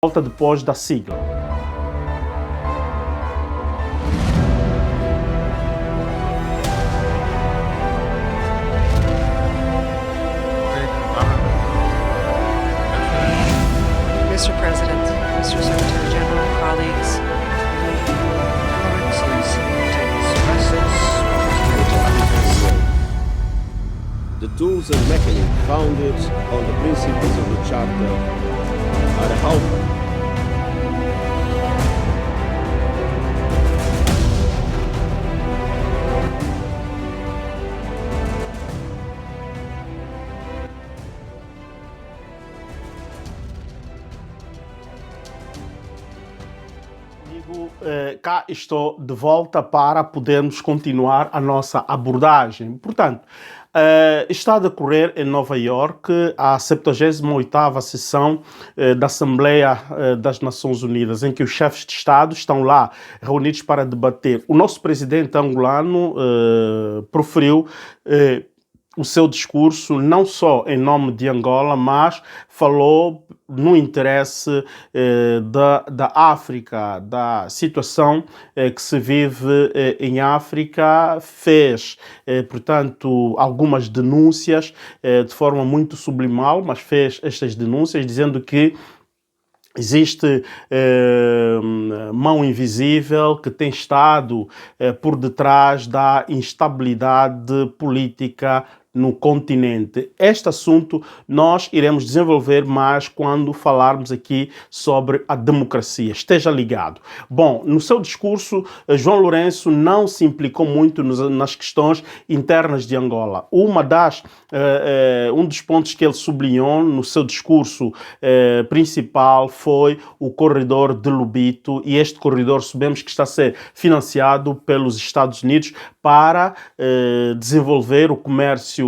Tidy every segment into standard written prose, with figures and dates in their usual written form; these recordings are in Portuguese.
Volta depois da sigla. Mr. President, Mr. Secretary General, colleagues, the tools and mechanisms founded on the principles of the Charter are helpful. Cá estou de volta para podermos continuar a nossa abordagem. Portanto, está a decorrer em Nova Iorque a 78ª sessão da Assembleia das Nações Unidas, em que os chefes de Estado estão lá reunidos para debater. O nosso presidente angolano proferiu o seu discurso não só em nome de Angola, mas falou no interesse da África, da situação que se vive em África, fez, portanto, algumas denúncias de forma muito sublimal, mas fez estas denúncias dizendo que existe mão invisível que tem estado por detrás da instabilidade política no continente. Este assunto nós iremos desenvolver mais quando falarmos aqui sobre a democracia. Esteja ligado. Bom, no seu discurso, João Lourenço não se implicou muito nas questões internas de Angola. Um dos pontos que ele sublinhou no seu discurso principal foi o corredor de Lobito, e este corredor sabemos que está a ser financiado pelos Estados Unidos para desenvolver o comércio,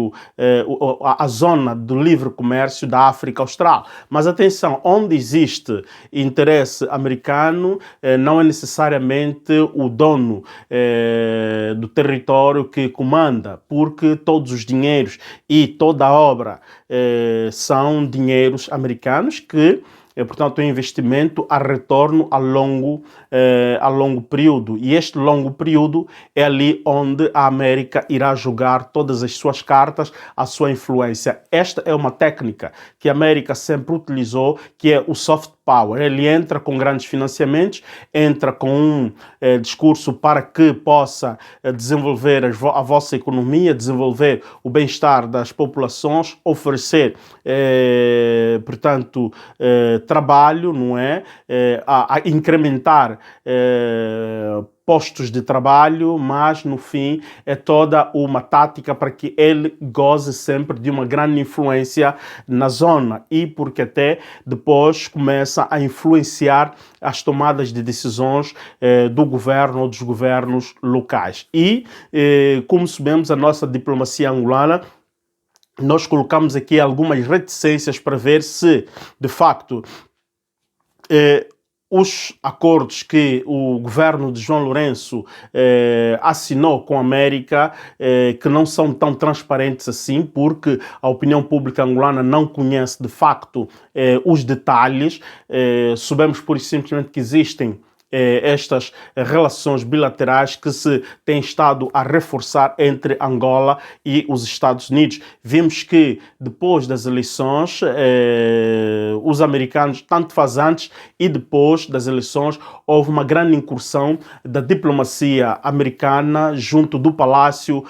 a zona do livre comércio da África Austral. Mas atenção, onde existe interesse americano, não é necessariamente o dono do território que comanda, porque todos os dinheiros e toda a obra são dinheiros americanos que portanto, um investimento a retorno a longo período. E este longo período é ali onde a América irá jogar todas as suas cartas, a sua influência. Esta é uma técnica que a América sempre utilizou, que é o soft power. Ele entra com grandes financiamentos, entra com um discurso para que possa desenvolver a vossa economia, desenvolver o bem-estar das populações, oferecer, portanto, trabalho, não é? A incrementar postos de trabalho, mas no fim é toda uma tática para que ele goze sempre de uma grande influência na zona, e porque até depois começa a influenciar as tomadas de decisões do governo ou dos governos locais. E, como sabemos, a nossa diplomacia angolana, nós colocamos aqui algumas reticências para ver se, de facto, os acordos que o governo de João Lourenço assinou com a América, que não são tão transparentes assim, porque a opinião pública angolana não conhece de facto os detalhes. Sabemos por simplesmente que existem estas relações bilaterais que se têm estado a reforçar entre Angola e os Estados Unidos. Vimos que depois das eleições, os americanos, tanto faz antes e depois das eleições, houve uma grande incursão da diplomacia americana junto do Palácio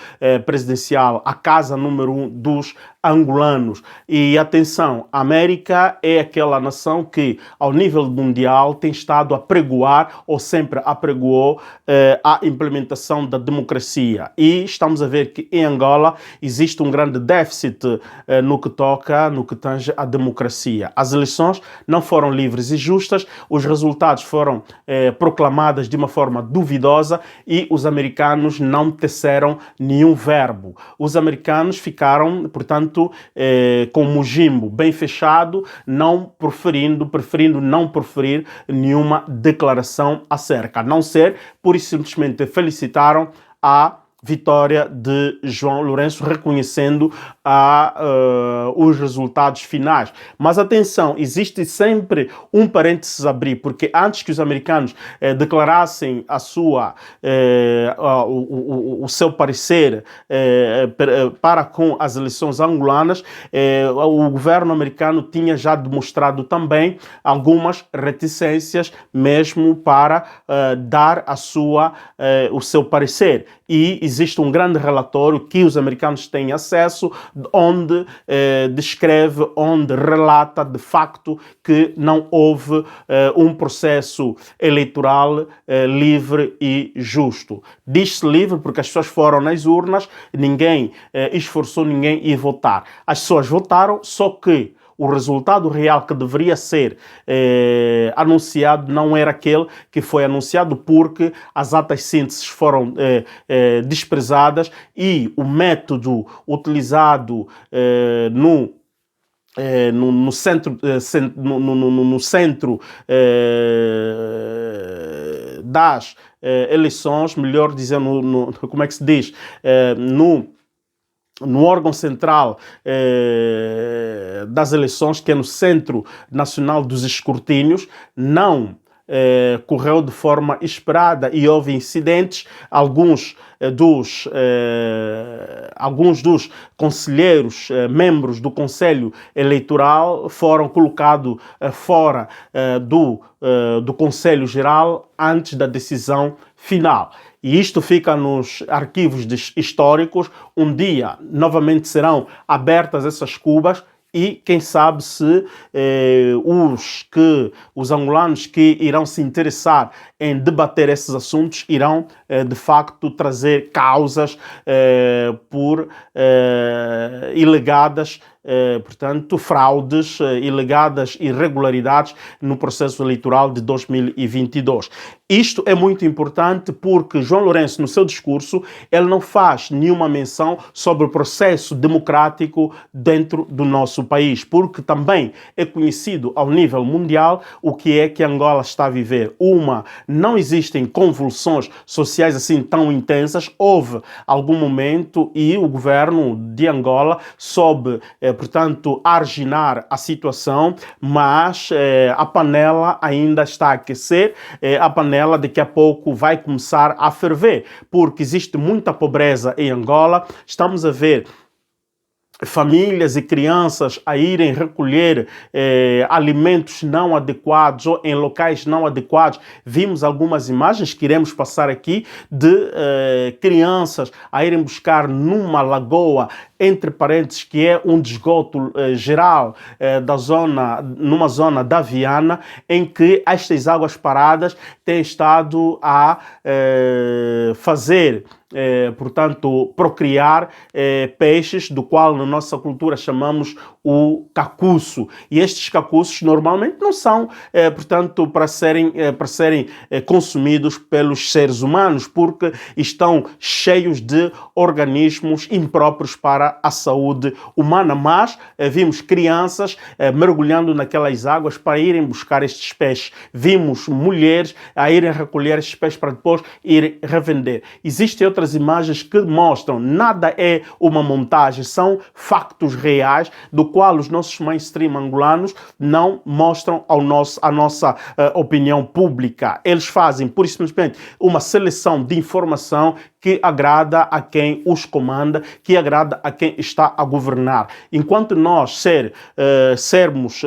Presidencial, a casa número 1 dos angolanos. E atenção, a América é aquela nação que, ao nível mundial, tem estado a pregoar, ou sempre apregoou, a implementação da democracia. E estamos a ver que em Angola existe um grande déficit no que tange à democracia. As eleições não foram livres e justas, os resultados foram proclamados de uma forma duvidosa e os americanos não teceram nenhum verbo. Os americanos ficaram, portanto, com o gimbo bem fechado, preferindo não proferir nenhuma declaração acerca, a não ser, pura e simplesmente felicitaram a vitória de João Lourenço, reconhecendo os resultados finais. Mas atenção, existe sempre um parênteses a abrir, porque antes que os americanos declarassem o seu parecer para com as eleições angolanas, o governo americano tinha já demonstrado também algumas reticências mesmo para dar o seu parecer. E existe um grande relatório que os americanos têm acesso, onde descreve, onde relata de facto que não houve um processo eleitoral livre e justo. Diz-se livre porque as pessoas foram nas urnas, ninguém esforçou ninguém a votar. As pessoas votaram, só que o resultado real que deveria ser anunciado não era aquele que foi anunciado, porque as atas sínteses foram desprezadas e o método utilizado no centro das eleições, melhor dizendo, como é que se diz, no órgão central das eleições, que é no Centro Nacional dos Escrutínios, não correu de forma esperada e houve incidentes. Alguns dos conselheiros, membros do Conselho Eleitoral, foram colocados fora do Conselho Geral antes da decisão final. E isto fica nos arquivos históricos. Um dia, novamente, serão abertas essas cubas e quem sabe se os angolanos que irão se interessar em debater esses assuntos irão, de facto, trazer causas ilegadas, portanto, fraudes, ilegadas irregularidades no processo eleitoral de 2022. Isto é muito importante porque João Lourenço, no seu discurso, ele não faz nenhuma menção sobre o processo democrático dentro do nosso país, porque também é conhecido ao nível mundial o que é que Angola está a viver. Não existem convulsões sociais assim tão intensas. Houve algum momento e o governo de Angola soube, portanto, arginar a situação, mas a panela ainda está a aquecer, a panela daqui a pouco vai começar a ferver, porque existe muita pobreza em Angola. Estamos a ver famílias e crianças a irem recolher alimentos não adequados ou em locais não adequados. Vimos algumas imagens que iremos passar aqui de crianças a irem buscar numa lagoa, entre parênteses, que é um esgoto geral numa zona da Viana, em que estas águas paradas têm estado a fazer, portanto, procriar peixes, do qual na nossa cultura chamamos o cacuço. E estes cacuços normalmente não são, portanto, para serem consumidos pelos seres humanos, porque estão cheios de organismos impróprios para a saúde humana. Mas vimos crianças mergulhando naquelas águas para irem buscar estes peixes. Vimos mulheres a irem recolher estes peixes para depois irem revender. Existem outras imagens que mostram, nada é uma montagem, são factos reais, do qual os nossos mainstream angolanos não mostram a nossa opinião pública. Eles fazem, por simplesmente, uma seleção de informação que agrada a quem os comanda, que agrada a quem está a governar. Enquanto nós sermos,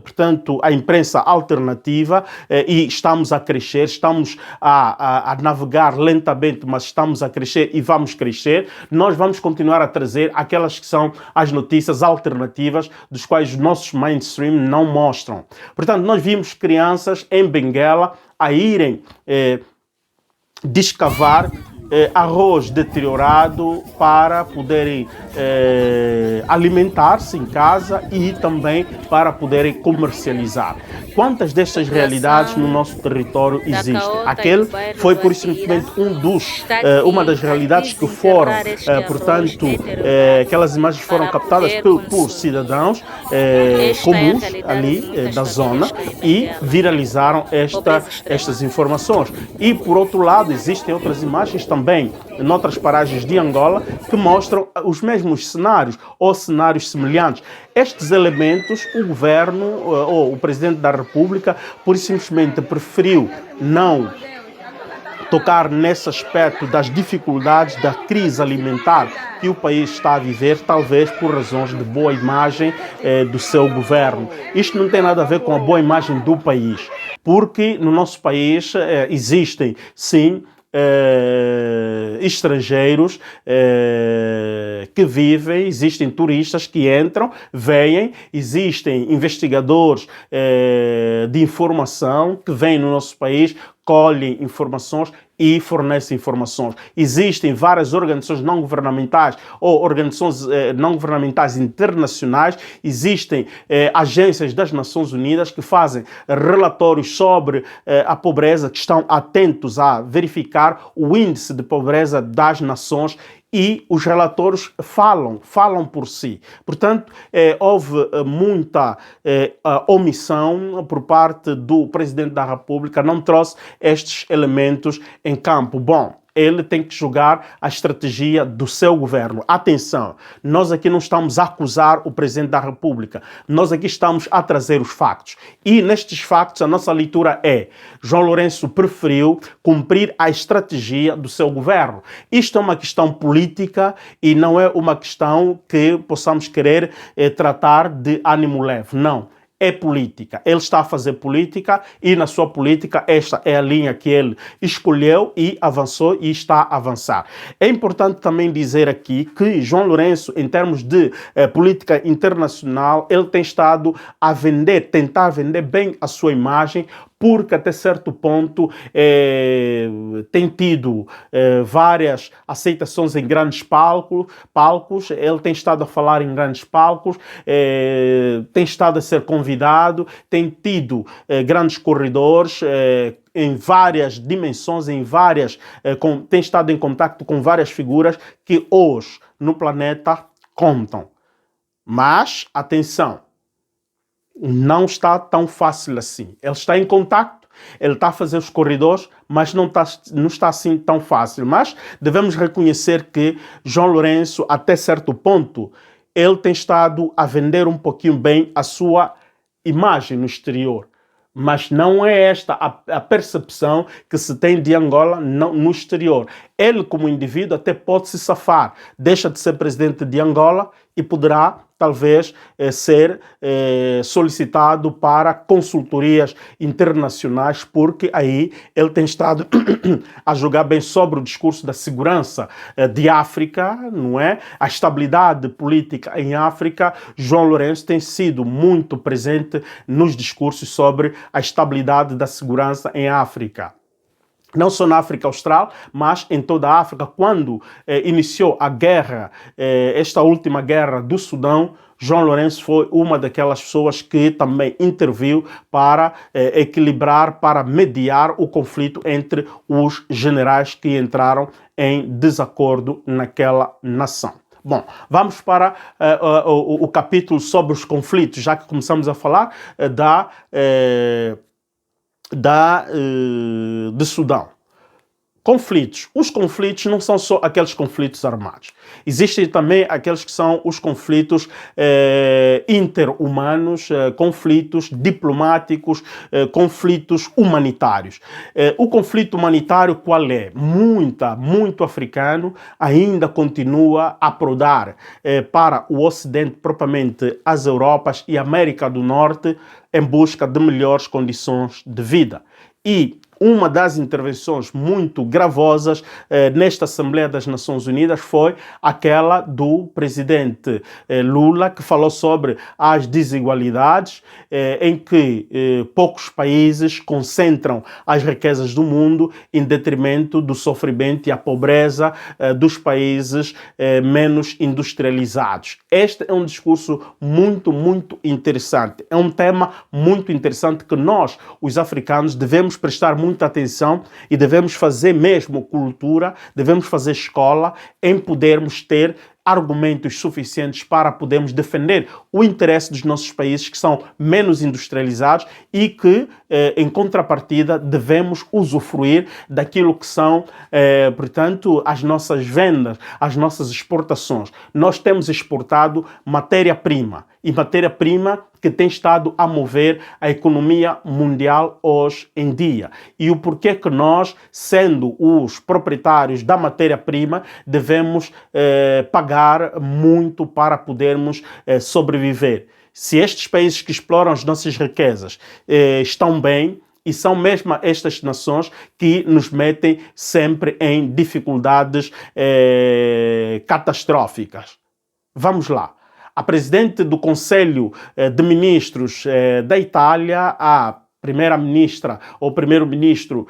portanto, a imprensa alternativa, e estamos a crescer, estamos a navegar lentamente, mas estamos a crescer e vamos crescer, nós vamos continuar a trazer aquelas que são as notícias alternativas, dos quais os nossos mainstream não mostram. Portanto, nós vimos crianças em Benguela a irem descavar arroz deteriorado para poderem alimentar-se em casa e também para poderem comercializar. Quantas destas realidades no nosso território existem? Aquele foi, por simplesmente, uma das realidades que foram, portanto, aquelas imagens foram captadas por cidadãos comuns ali da zona e viralizaram estas informações. E, por outro lado, existem outras imagens também também noutras paragens de Angola que mostram os mesmos cenários ou cenários semelhantes. Estes elementos, o governo ou o presidente da República, por simplesmente preferiu não tocar nesse aspecto das dificuldades da crise alimentar que o país está a viver, talvez por razões de boa imagem do seu governo. Isto não tem nada a ver com a boa imagem do país, porque no nosso país existem, sim, estrangeiros que vivem, existem turistas que entram, vêm, existem investigadores de informação que vêm no nosso país, colhem informações e fornecem informações. Existem várias organizações não governamentais ou organizações não governamentais internacionais, existem agências das Nações Unidas que fazem relatórios sobre a pobreza, que estão atentos a verificar o índice de pobreza das nações, e os relatórios falam por si. Portanto, houve muita omissão por parte do Presidente da República, não trouxe estes elementos em campo. Bom, ele tem que jogar a estratégia do seu governo. Atenção, nós aqui não estamos a acusar o Presidente da República, nós aqui estamos a trazer os factos. E nestes factos a nossa leitura é: João Lourenço preferiu cumprir a estratégia do seu governo. Isto é uma questão política e não é uma questão que possamos querer tratar de ânimo leve. Não. É política. Ele está a fazer política e na sua política esta é a linha que ele escolheu e avançou e está a avançar. É importante também dizer aqui que João Lourenço, em termos de política internacional, ele tem estado a tentar vender bem a sua imagem, porque até certo ponto tem tido várias aceitações em grandes palcos, ele tem estado a falar em grandes palcos, tem estado a ser convidado, tem tido grandes corredores, em várias dimensões, tem estado em contato com várias figuras que hoje no planeta contam. Mas, atenção, não está tão fácil assim. Ele está em contacto, ele está a fazer os corredores, mas não está assim tão fácil. Mas devemos reconhecer que João Lourenço, até certo ponto, ele tem estado a vender um pouquinho bem a sua imagem no exterior. Mas não é esta a percepção que se tem de Angola no exterior. Ele, como indivíduo, até pode se safar. Deixa de ser presidente de Angola e poderá, talvez, ser solicitado para consultorias internacionais, porque aí ele tem estado a jogar bem sobre o discurso da segurança de África, não é? A estabilidade política em África. João Lourenço tem sido muito presente nos discursos sobre a estabilidade da segurança em África. Não só na África Austral, mas em toda a África. Quando iniciou a guerra, esta última guerra do Sudão, João Lourenço foi uma daquelas pessoas que também interviu para equilibrar, para mediar o conflito entre os generais que entraram em desacordo naquela nação. Bom, vamos para o capítulo sobre os conflitos, já que começamos a falar de Sudão. Conflitos. Os conflitos não são só aqueles conflitos armados. Existem também aqueles que são os conflitos interhumanos, conflitos diplomáticos, conflitos humanitários. O conflito humanitário qual é? Muito africano ainda continua a prodar para o Ocidente, propriamente as Europas e a América do Norte, em busca de melhores condições de vida. E uma das intervenções muito gravosas nesta Assembleia das Nações Unidas foi aquela do presidente Lula, que falou sobre as desigualdades em que poucos países concentram as riquezas do mundo em detrimento do sofrimento e a pobreza dos países menos industrializados. Este é um discurso muito interessante. É um tema muito interessante que nós, os africanos, devemos prestar muita atenção e devemos fazer mesmo cultura, devemos fazer escola em podermos ter argumentos suficientes para podermos defender o interesse dos nossos países que são menos industrializados e que, em contrapartida, devemos usufruir daquilo que são, portanto, as nossas vendas, as nossas exportações. Nós temos exportado matéria-prima, e matéria-prima que tem estado a mover a economia mundial hoje em dia. E o porquê que nós, sendo os proprietários da matéria-prima, devemos pagar muito para podermos sobreviver. Se estes países que exploram as nossas riquezas estão bem, e são mesmo estas nações que nos metem sempre em dificuldades catastróficas. Vamos lá. A presidente do Conselho de Ministros da Itália, a primeira-ministra ou primeiro-ministro,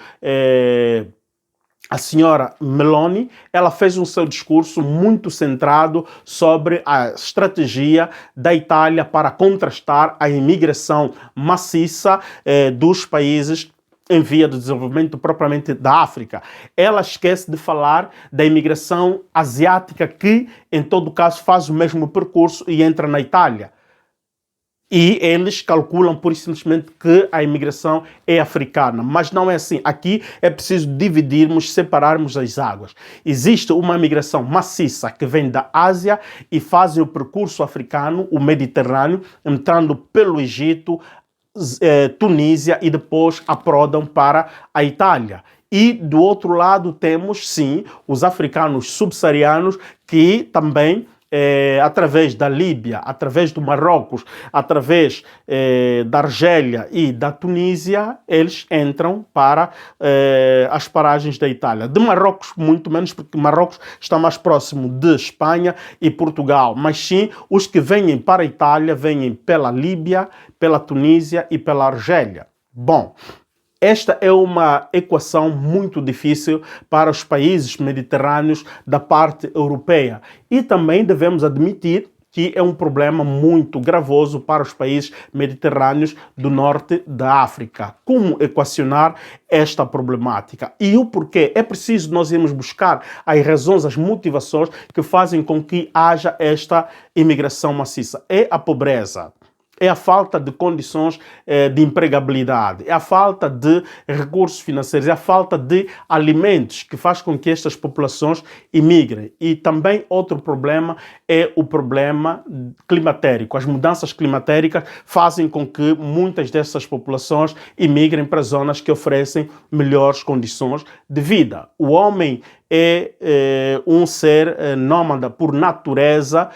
a senhora Meloni, ela fez um seu discurso muito centrado sobre a estratégia da Itália para contrastar a imigração maciça dos países em via de desenvolvimento propriamente da África. Ela esquece de falar da imigração asiática que, em todo caso, faz o mesmo percurso e entra na Itália. E eles calculam, por simplesmente, que a imigração é africana. Mas não é assim. Aqui é preciso dividirmos, separarmos as águas. Existe uma imigração maciça que vem da Ásia e fazem o percurso africano, o Mediterrâneo, entrando pelo Egito, Tunísia e depois aprodam para a Itália. E do outro lado temos, sim, os africanos subsaarianos que também, através da Líbia, através do Marrocos, através da Argélia e da Tunísia, eles entram para as paragens da Itália. De Marrocos, muito menos, porque Marrocos está mais próximo de Espanha e Portugal. Mas sim, os que vêm para a Itália vêm pela Líbia, pela Tunísia e pela Argélia. Bom, esta é uma equação muito difícil para os países mediterrâneos da parte europeia. E também devemos admitir que é um problema muito gravoso para os países mediterrâneos do norte da África. Como equacionar esta problemática? E o porquê? É preciso nós irmos buscar as razões, as motivações que fazem com que haja esta imigração maciça. É a pobreza. É a falta de condições de empregabilidade, é a falta de recursos financeiros, é a falta de alimentos que faz com que estas populações imigrem. E também outro problema é o problema climatérico. As mudanças climatéricas fazem com que muitas dessas populações imigrem para zonas que oferecem melhores condições de vida. O homem é um ser nómada por natureza,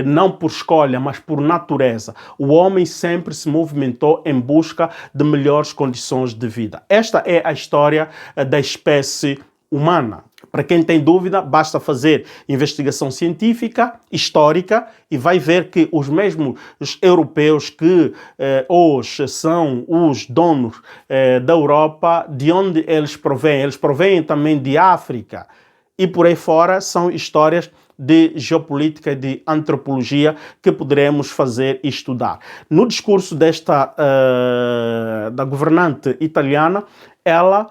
não por escolha, mas por natureza. O homem sempre se movimentou em busca de melhores condições de vida. Esta é a história da espécie humana. Para quem tem dúvida, basta fazer investigação científica, histórica, e vai ver que os mesmos europeus que hoje são os donos da Europa, de onde eles provêm? Eles provêm também de África. E por aí fora são histórias de geopolítica e de antropologia que poderemos fazer e estudar. No discurso da governante italiana, ela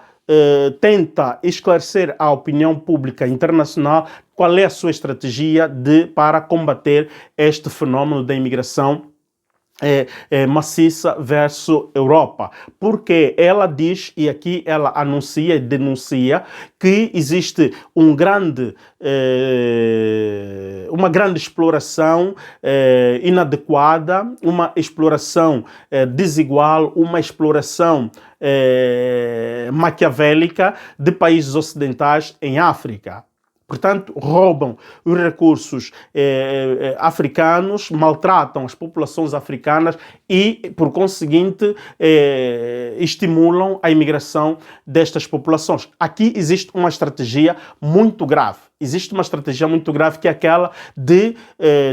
tenta esclarecer à opinião pública internacional qual é a sua estratégia para combater este fenômeno da imigração maciça versus Europa, porque ela diz, e aqui ela anuncia e denuncia, que existe uma grande exploração inadequada, uma exploração desigual, uma exploração maquiavélica de países ocidentais em África. Portanto, roubam os recursos africanos, maltratam as populações africanas e, por conseguinte, estimulam a imigração destas populações. Aqui existe uma estratégia muito grave. Existe uma estratégia muito grave que é aquela de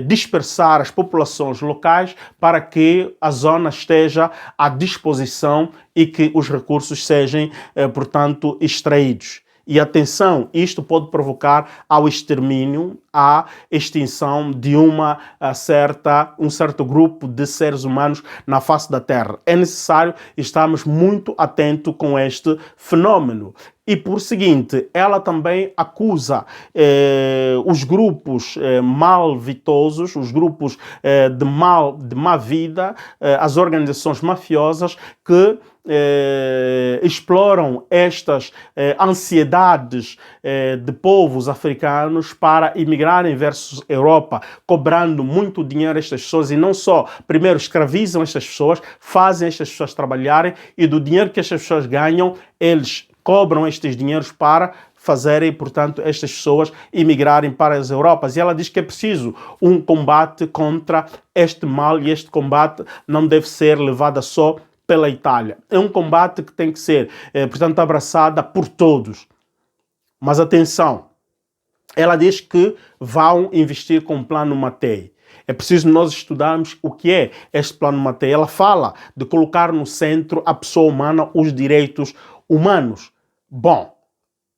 dispersar as populações locais para que a zona esteja à disposição e que os recursos sejam, portanto, extraídos. E atenção, isto pode provocar ao extermínio, à extinção de um certo grupo de seres humanos na face da Terra. É necessário estarmos muito atentos com este fenômeno. E por seguinte, ela também acusa os grupos malvitosos, os grupos de má vida, as organizações mafiosas que exploram estas ansiedades de povos africanos para imigrarem versus Europa, cobrando muito dinheiro a estas pessoas, e não só, primeiro escravizam estas pessoas, fazem estas pessoas trabalharem, e do dinheiro que estas pessoas ganham, eles cobram estes dinheiros para fazerem, portanto, estas pessoas imigrarem para as Europas. E ela diz que é preciso um combate contra este mal, e este combate não deve ser levado só pela Itália. É um combate que tem que ser, portanto, abraçada por todos. Mas atenção, ela diz que vão investir com o Plano Mattei. É preciso nós estudarmos o que é este Plano Mattei. Ela fala de colocar no centro a pessoa humana, os direitos humanos. Bom,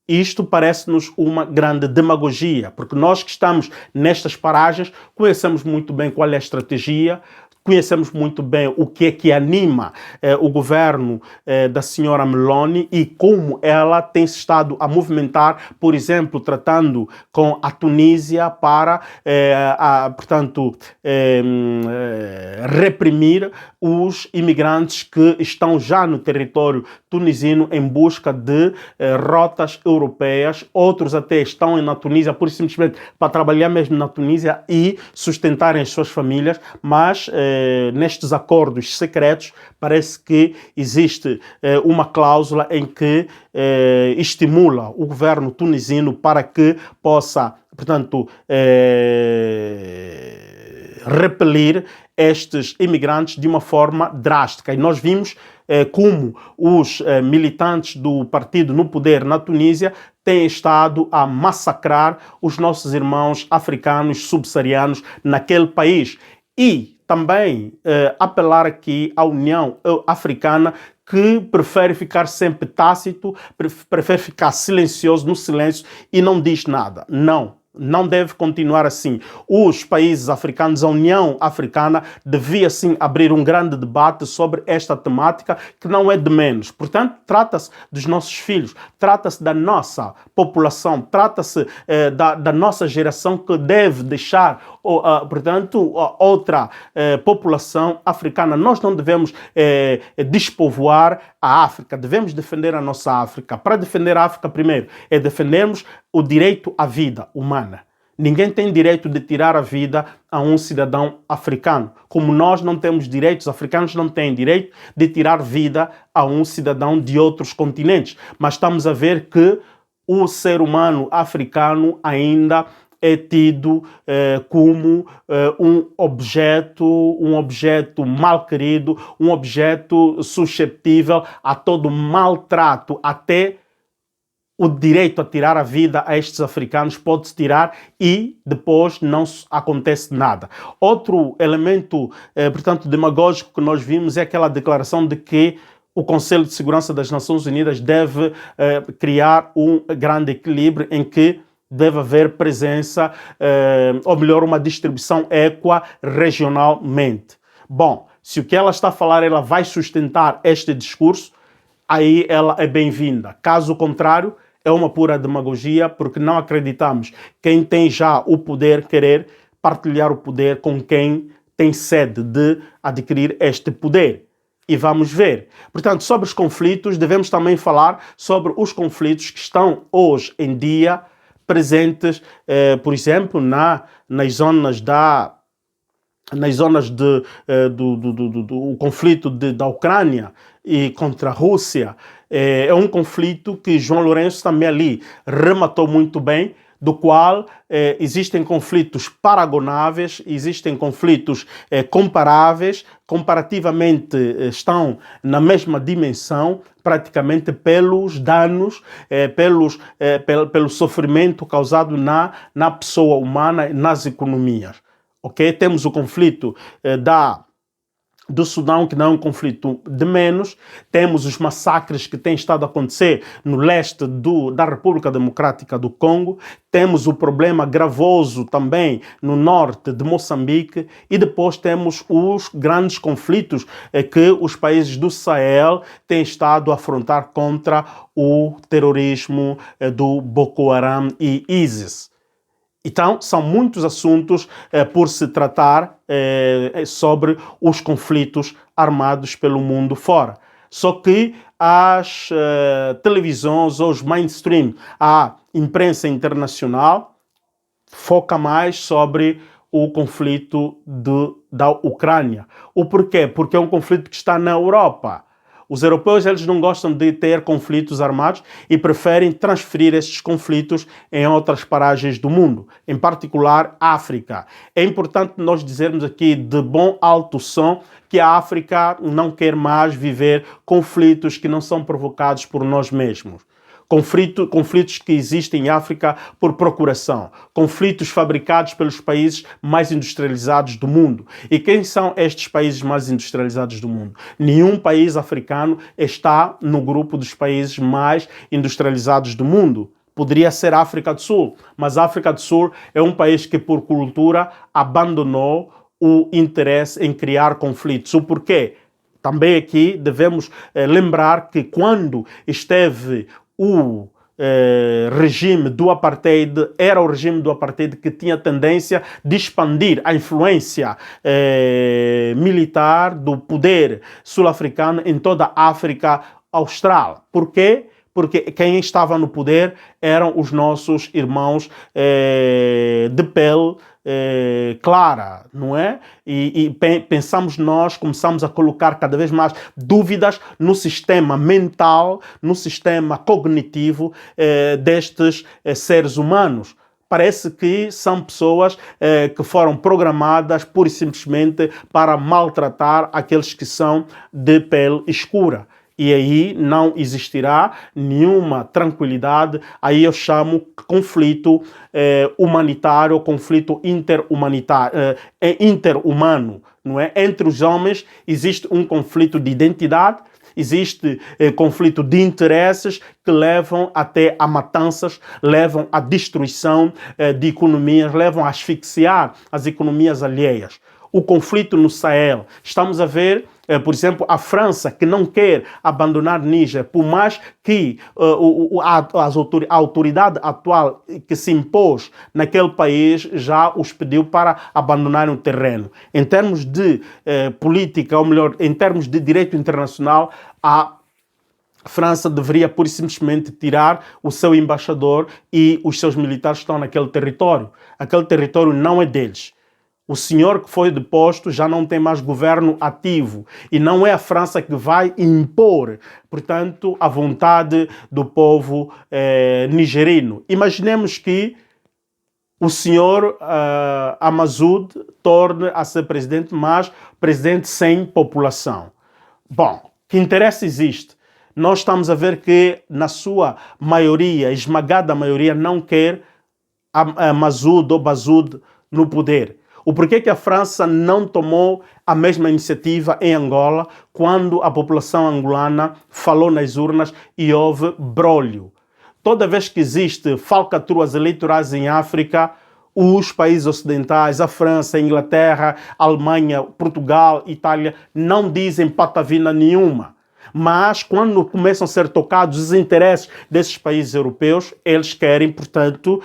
isto parece-nos uma grande demagogia, porque nós que estamos nestas paragens conhecemos muito bem qual é a estratégia, conhecemos muito bem o que é que anima o governo da senhora Meloni e como ela tem estado a movimentar, por exemplo, tratando com a Tunísia para, portanto, reprimir os imigrantes que estão já no território tunisino em busca de rotas europeias. Outros até estão na Tunísia, por simplesmente para trabalhar mesmo na Tunísia e sustentarem as suas famílias, mas nestes acordos secretos parece que existe uma cláusula em que estimula o governo tunisino para que possa, portanto, repelir estes imigrantes de uma forma drástica. E nós vimos como os militantes do partido no poder na Tunísia têm estado a massacrar os nossos irmãos africanos subsaarianos naquele país. E também apelar aqui à União Africana, que prefere ficar sempre tácito, prefere ficar silencioso, no silêncio, e não diz nada. Não deve continuar assim. Os países africanos, a União Africana, devia sim abrir um grande debate sobre esta temática, que não é de menos. Portanto, trata-se dos nossos filhos, trata-se da nossa população, trata-se da nossa geração, que deve deixar, portanto, outra população africana. Nós não devemos despovoar a África, devemos defender a nossa África. Para defender a África, primeiro, é defendermos o direito à vida humana. Ninguém tem direito de tirar a vida a um cidadão africano. Como nós não temos direitos, os africanos não têm direito de tirar vida a um cidadão de outros continentes. Mas estamos a ver que o ser humano africano ainda é tido como um objeto mal querido, um objeto suscetível a todo maltrato. Até o direito a tirar a vida a estes africanos pode-se tirar e depois não acontece nada. Outro elemento, portanto, demagógico que nós vimos é aquela declaração de que o Conselho de Segurança das Nações Unidas deve criar um grande equilíbrio em que deve haver presença, ou melhor, uma distribuição equa regionalmente. Bom, se o que ela está a falar, ela vai sustentar este discurso, aí ela é bem-vinda. Caso contrário, é uma pura demagogia, porque não acreditamos quem tem já o poder querer partilhar o poder com quem tem sede de adquirir este poder. E vamos ver. Portanto, sobre os conflitos, devemos também falar sobre os conflitos que estão hoje em dia presentes, por exemplo, nas zonas do conflito da Ucrânia e contra a Rússia. É um conflito que João Lourenço também ali rematou muito bem, do qual existem conflitos paragonáveis, existem conflitos comparáveis, comparativamente estão na mesma dimensão, praticamente pelos danos, pelo sofrimento causado na pessoa humana e nas economias. Okay? Temos o conflito do Sudão, que não é um conflito de menos. Temos os massacres que têm estado a acontecer no leste da República Democrática do Congo. Temos o problema gravoso também no norte de Moçambique. E depois temos os grandes conflitos que os países do Sahel têm estado a afrontar contra o terrorismo do Boko Haram e ISIS. Então, são muitos assuntos por se tratar sobre os conflitos armados pelo mundo fora. Só que as televisões, os mainstream, a imprensa internacional, foca mais sobre o conflito da Ucrânia. O porquê? Porque é um conflito que está na Europa. Os europeus, eles não gostam de ter conflitos armados e preferem transferir estes conflitos em outras paragens do mundo, em particular África. É importante nós dizermos aqui de bom alto som que a África não quer mais viver conflitos que não são provocados por nós mesmos. Conflitos que existem em África por procuração, conflitos fabricados pelos países mais industrializados do mundo. E quem são estes países mais industrializados do mundo? Nenhum país africano está no grupo dos países mais industrializados do mundo. Poderia ser a África do Sul, mas a África do Sul é um país que, por cultura, abandonou o interesse em criar conflitos. O porquê? Também aqui devemos lembrar que quando esteve o regime do apartheid, era o regime do apartheid que tinha tendência de expandir a influência militar do poder sul-africano em toda a África Austral. Por quê? Porque quem estava no poder eram os nossos irmãos de pele clara, não é? E pensamos nós, começamos a colocar cada vez mais dúvidas no sistema mental, no sistema cognitivo destes seres humanos. Parece que são pessoas que foram programadas pura e simplesmente para maltratar aqueles que são de pele escura. E aí não existirá nenhuma tranquilidade. Aí eu chamo conflito humanitário, conflito interhumano, não é? Entre os homens existe um conflito de identidade, existe conflito de interesses que levam até a matanças, levam à destruição de economias, levam a asfixiar as economias alheias. O conflito no Sahel, estamos a ver, por exemplo, a França, que não quer abandonar Níger, por mais que a autoridade atual que se impôs naquele país já os pediu para abandonarem o terreno. Em termos de política, ou melhor, em termos de direito internacional, a França deveria, pura e simplesmente, tirar o seu embaixador e os seus militares que estão naquele território. Aquele território não é deles. O senhor que foi deposto já não tem mais governo ativo e não é a França que vai impor, portanto, a vontade do povo nigerino. Imaginemos que o senhor Massoud torne a ser presidente, mas presidente sem população. Bom, que interesse existe? Nós estamos a ver que, na sua maioria, esmagada maioria, não quer a Massoud ou Bazoud no poder. O porquê que a França não tomou a mesma iniciativa em Angola quando a população angolana falou nas urnas e houve brólio? Toda vez que existe falcatruas eleitorais em África, os países ocidentais, a França, a Inglaterra, a Alemanha, Portugal, Itália, não dizem patavina nenhuma. Mas quando começam a ser tocados os interesses desses países europeus, eles querem, portanto,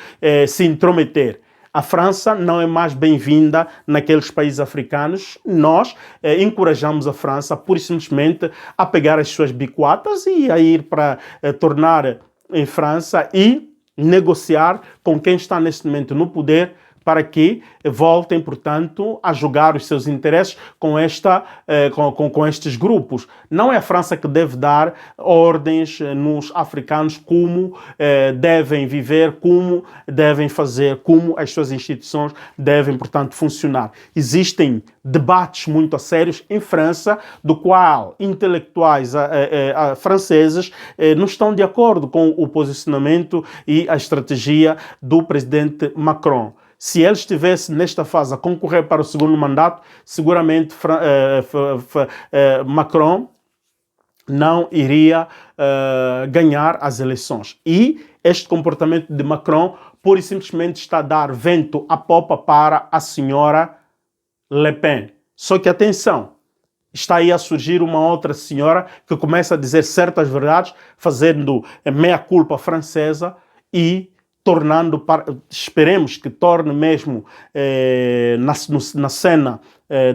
se intrometer. A França não é mais bem-vinda naqueles países africanos. Nós encorajamos a França, pura e simplesmente, a pegar as suas bicuatas e a ir para tornar em França e negociar com quem está neste momento no poder para que voltem, portanto, a jogar os seus interesses com estes grupos. Não é a França que deve dar ordens nos africanos como devem viver, como devem fazer, como as suas instituições devem, portanto, funcionar. Existem debates muito sérios em França, do qual intelectuais franceses não estão de acordo com o posicionamento e a estratégia do presidente Macron. Se ele estivesse nesta fase a concorrer para o segundo mandato, seguramente Macron não iria ganhar as eleições. E este comportamento de Macron pura e simplesmente está a dar vento à popa para a senhora Le Pen. Só que atenção, está aí a surgir uma outra senhora que começa a dizer certas verdades, fazendo meia-culpa francesa e tornando, esperemos que torne mesmo na cena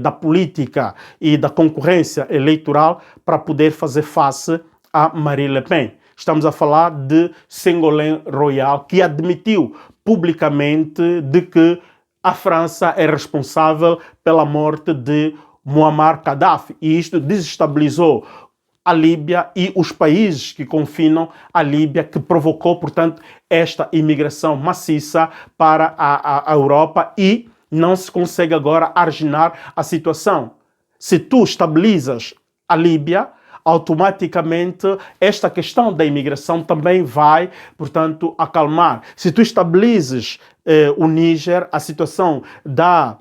da política e da concorrência eleitoral para poder fazer face a Marine Le Pen. Estamos a falar de Ségolène Royal, que admitiu publicamente de que a França é responsável pela morte de Muammar Gaddafi. E isto desestabilizou a Líbia e os países que confinam a Líbia, que provocou, portanto, esta imigração maciça para a Europa e não se consegue agora arginar a situação. Se tu estabilizas a Líbia, automaticamente esta questão da imigração também vai, portanto, acalmar. Se tu estabilizes o Níger, a situação da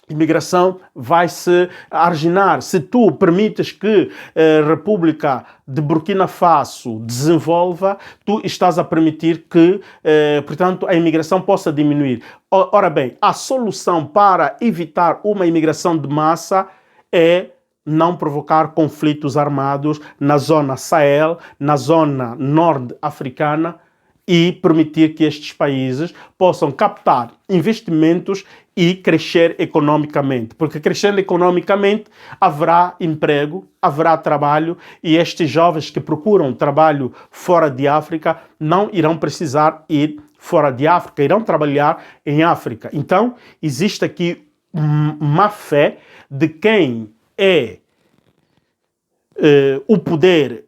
imigração vai se arginar. Se tu permites que a República de Burkina Faso desenvolva, tu estás a permitir que, portanto, a imigração possa diminuir. Ora bem, a solução para evitar uma imigração de massa é não provocar conflitos armados na zona Sahel, na zona norte-africana, e permitir que estes países possam captar investimentos e crescer economicamente. Porque crescendo economicamente haverá emprego, haverá trabalho e estes jovens que procuram trabalho fora de África não irão precisar ir fora de África, irão trabalhar em África. Então, existe aqui má fé de quem é o poder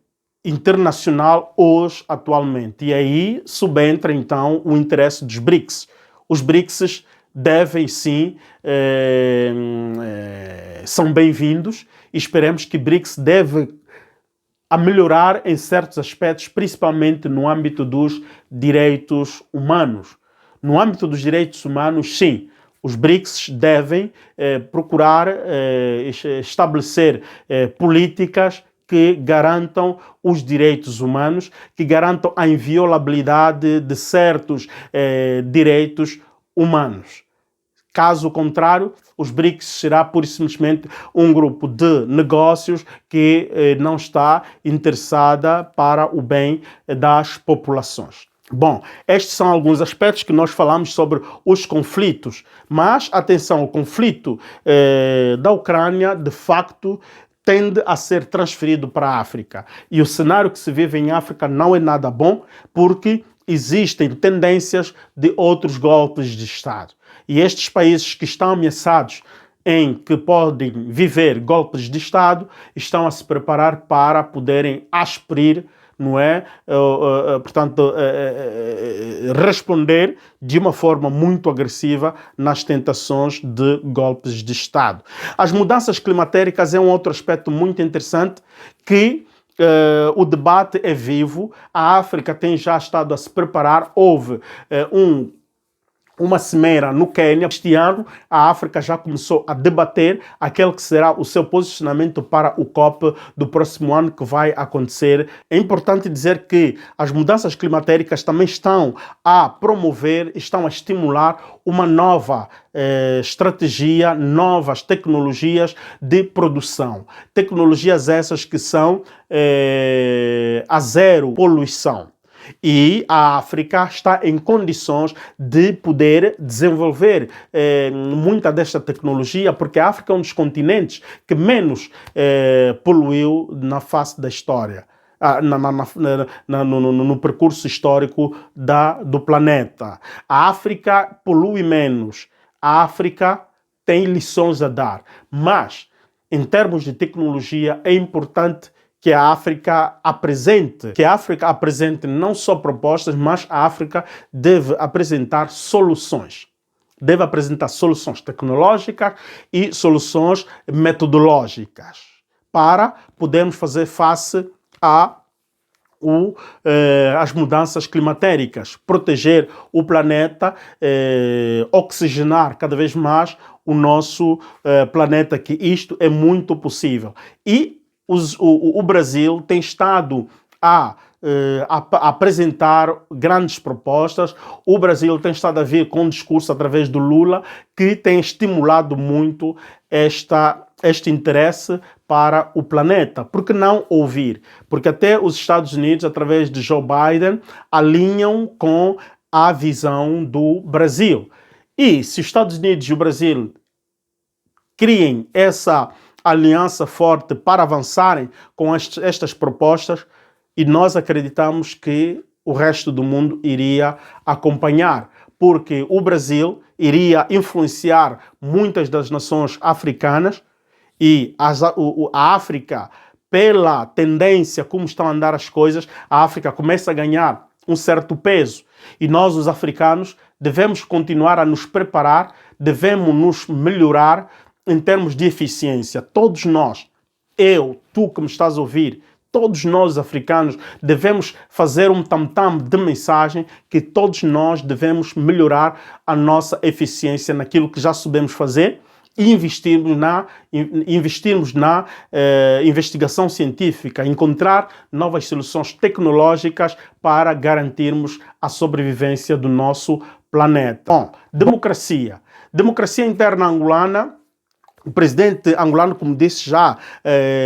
internacional hoje, atualmente. E aí subentra, então, o interesse dos BRICS. Os BRICS devem, sim, são bem-vindos e esperemos que BRICS deve a melhorar em certos aspectos, principalmente no âmbito dos direitos humanos. No âmbito dos direitos humanos, sim, os BRICS devem procurar estabelecer políticas que garantam os direitos humanos, que garantam a inviolabilidade de certos direitos humanos. Caso contrário, os BRICS será pura e simplesmente um grupo de negócios que não está interessada para o bem das populações. Bom, estes são alguns aspectos que nós falamos sobre os conflitos, mas atenção, o conflito da Ucrânia, de facto, tende a ser transferido para a África. E o cenário que se vive em África não é nada bom, porque existem tendências de outros golpes de Estado. E estes países que estão ameaçados em que podem viver golpes de Estado estão a se preparar para poderem aspirar, não é? Portanto, responder de uma forma muito agressiva nas tentações de golpes de Estado. As mudanças climatéricas é um outro aspecto muito interessante que o debate é vivo. A África tem já estado a se preparar. Houve uma cimeira no Quênia. Este ano, a África já começou a debater aquele que será o seu posicionamento para o COP do próximo ano que vai acontecer. É importante dizer que as mudanças climatéricas também estão a promover, estão a estimular uma nova estratégia, novas tecnologias de produção. Tecnologias essas que são a zero poluição. E a África está em condições de poder desenvolver muita desta tecnologia, porque a África é um dos continentes que menos poluiu na face da história, no percurso histórico do planeta. A África polui menos, a África tem lições a dar, mas em termos de tecnologia é importante que a África apresente não só propostas, mas a África deve apresentar soluções. Deve apresentar soluções tecnológicas e soluções metodológicas para podermos fazer face a as mudanças climatéricas, proteger o planeta, oxigenar cada vez mais o nosso planeta, que isto é muito possível. E o Brasil tem estado a apresentar grandes propostas. O Brasil tem estado a vir com um discurso através do Lula que tem estimulado muito este interesse para o planeta. Por que não ouvir? Porque até os Estados Unidos, através de Joe Biden, alinham com a visão do Brasil. E se os Estados Unidos e o Brasil criem essa aliança forte para avançarem com estas propostas, e nós acreditamos que o resto do mundo iria acompanhar, porque o Brasil iria influenciar muitas das nações africanas e a África, pela tendência como estão a andar as coisas, a África começa a ganhar um certo peso. E nós, os africanos, devemos continuar a nos preparar, devemos nos melhorar em termos de eficiência. Todos nós, eu, tu que me estás a ouvir, todos nós africanos devemos fazer um tam-tam de mensagem que todos nós devemos melhorar a nossa eficiência naquilo que já sabemos fazer e investirmos na investigação científica, encontrar novas soluções tecnológicas para garantirmos a sobrevivência do nosso planeta. Bom, democracia. Democracia interna angolana. O presidente angolano, como disse já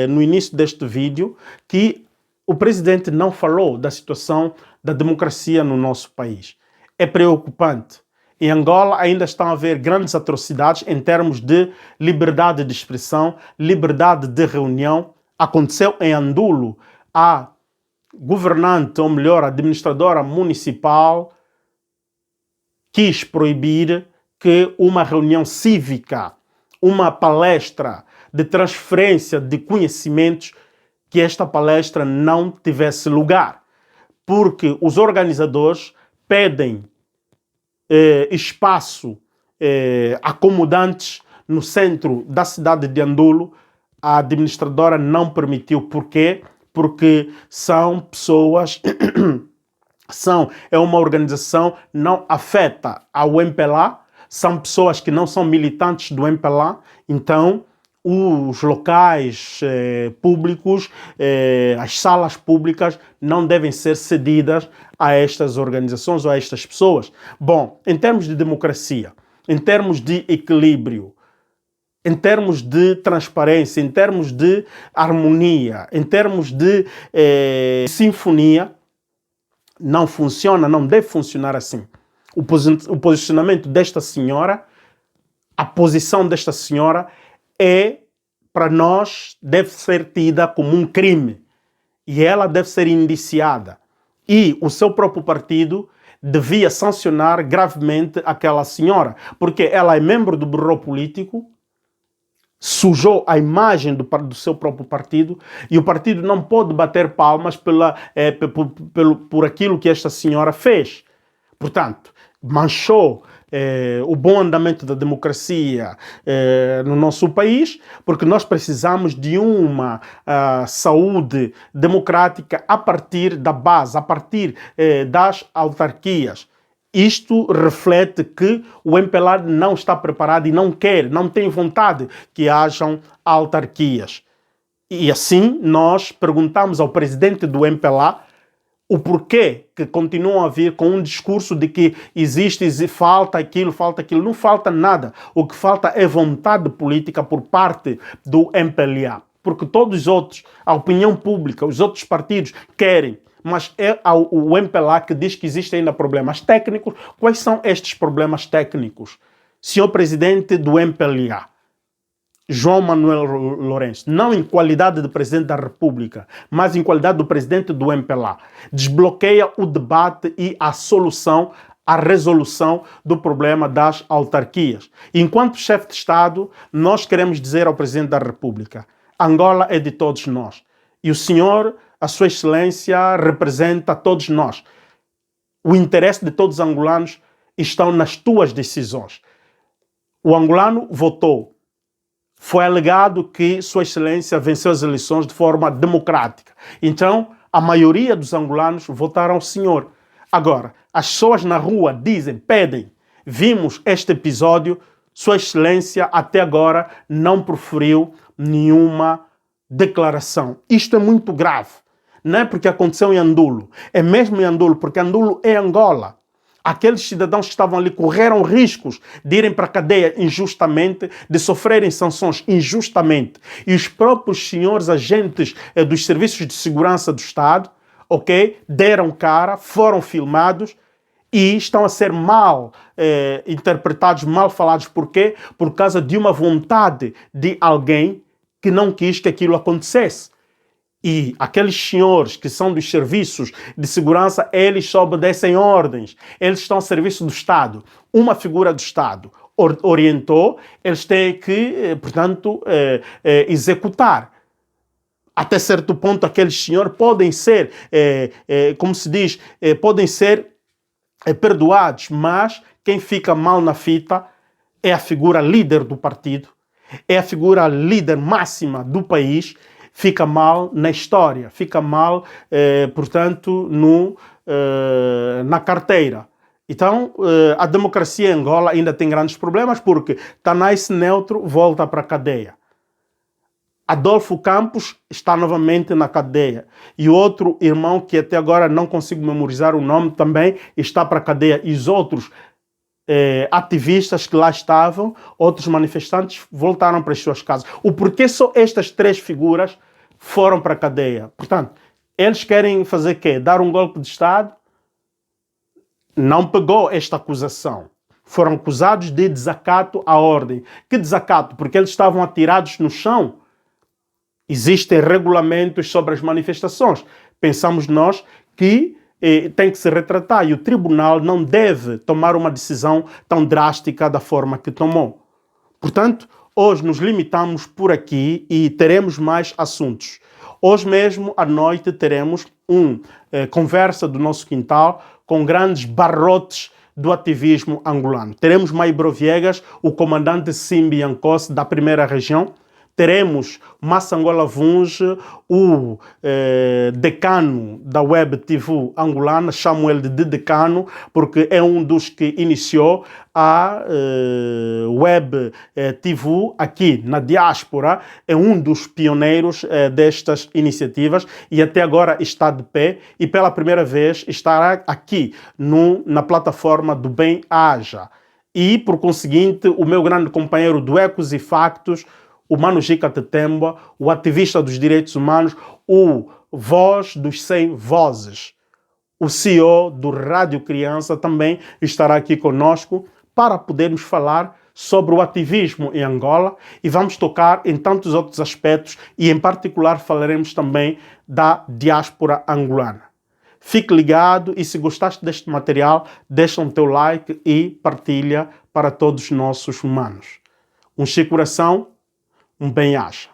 no início deste vídeo, que o presidente não falou da situação da democracia no nosso país. É preocupante. Em Angola ainda estão a haver grandes atrocidades em termos de liberdade de expressão, liberdade de reunião. Aconteceu em Andulo, a governante, ou melhor, a administradora municipal, quis proibir que uma reunião cívica, uma palestra de transferência de conhecimentos, que esta palestra não tivesse lugar, porque os organizadores pedem espaço acomodantes no centro da cidade de Andulo. A administradora não permitiu. Por quê? Porque são pessoas... é uma organização não afeta ao MPLA, são pessoas que não são militantes do MPLA, então os locais públicos, as salas públicas não devem ser cedidas a estas organizações ou a estas pessoas. Bom, em termos de democracia, em termos de equilíbrio, em termos de transparência, em termos de harmonia, em termos de sinfonia, não funciona, não deve funcionar assim. O posicionamento desta senhora, a posição desta senhora para nós, deve ser tida como um crime. E ela deve ser indiciada. E o seu próprio partido devia sancionar gravemente aquela senhora, porque ela é membro do bureau político, sujou a imagem do seu próprio partido, e o partido não pode bater palmas por aquilo que esta senhora fez. Portanto, manchou o bom andamento da democracia no nosso país, porque nós precisamos de uma saúde democrática a partir da base, a partir das autarquias. Isto reflete que o MPLA não está preparado e não quer, não tem vontade que hajam autarquias. E assim nós perguntamos ao presidente do MPLA o porquê que continuam a vir com um discurso de que falta aquilo. Não falta nada. O que falta é vontade política por parte do MPLA. Porque todos os outros, a opinião pública, os outros partidos querem. Mas é o MPLA que diz que existem ainda problemas técnicos. Quais são estes problemas técnicos? Senhor presidente do MPLA, João Manuel Lourenço, não em qualidade de presidente da República, mas em qualidade do presidente do MPLA, desbloqueia o debate e a solução, a resolução do problema das autarquias. Enquanto chefe de Estado, nós queremos dizer ao presidente da República: Angola é de todos nós. E o senhor, a sua excelência, representa todos nós. O interesse de todos os angolanos estão nas tuas decisões. O angolano votou. Foi alegado que Sua Excelência venceu as eleições de forma democrática. Então, A maioria dos angolanos votaram ao senhor. Agora, as pessoas na rua dizem, pedem, vimos este episódio, Sua Excelência até agora não proferiu nenhuma declaração. Isto é muito grave. Não é porque aconteceu em Andulo, é mesmo em Andulo, porque Andulo é Angola. Aqueles cidadãos que estavam ali correram riscos de irem para a cadeia injustamente, de sofrerem sanções injustamente. E os próprios senhores agentes dos serviços de segurança do Estado, ok, deram cara, foram filmados e estão a ser mal interpretados, mal falados. Por quê? Por causa de uma vontade de alguém que não quis que aquilo acontecesse. E aqueles senhores que são dos serviços de segurança, eles só obedecem ordens. Eles estão a serviço do Estado. Uma figura do Estado orientou, eles têm que, portanto, executar. Até certo ponto, aqueles senhores podem ser, como se diz, podem ser perdoados, mas quem fica mal na fita é a figura líder do partido, é a figura líder máxima do país. Fica mal na história, fica mal, portanto, na carteira. Então, a democracia em Angola ainda tem grandes problemas porque Tanais Neutro volta para a cadeia. Adolfo Campos está novamente na cadeia. E outro irmão, que até agora não consigo memorizar o nome, também está para a cadeia. E os outros ativistas que lá estavam, outros manifestantes, voltaram para as suas casas. O porquê só estas três figuras foram para a cadeia? Portanto, eles querem fazer o quê? Dar um golpe de Estado? Não pegou esta acusação. Foram acusados de desacato à ordem. Que desacato? Porque eles estavam atirados no chão. Existem regulamentos sobre as manifestações. Pensamos nós que tem que se retratar e o tribunal não deve tomar uma decisão tão drástica da forma que tomou. Portanto, hoje nos limitamos por aqui e teremos mais assuntos. Hoje mesmo à noite teremos uma conversa do nosso quintal com grandes barrotes do ativismo angolano. Teremos Maibro Viegas, o comandante Simbi Ancosse da primeira região. Teremos Massangola Vunge, o decano da Web TV angolana, chamo ele de decano, porque é um dos que iniciou a Web TV aqui na diáspora, é um dos pioneiros destas iniciativas e até agora está de pé e pela primeira vez estará aqui na plataforma do Bem Haja. E, por conseguinte, o meu grande companheiro do Ecos e Factos, o Mano Jica Tetemba, o ativista dos direitos humanos, o voz dos 100 vozes. O CEO do Rádio Criança também estará aqui conosco para podermos falar sobre o ativismo em Angola e vamos tocar em tantos outros aspectos e, em particular, falaremos também da diáspora angolana. Fique ligado e, se gostaste deste material, deixa um teu like e partilha para todos os nossos humanos. Um Chico Coração, um bem-aja.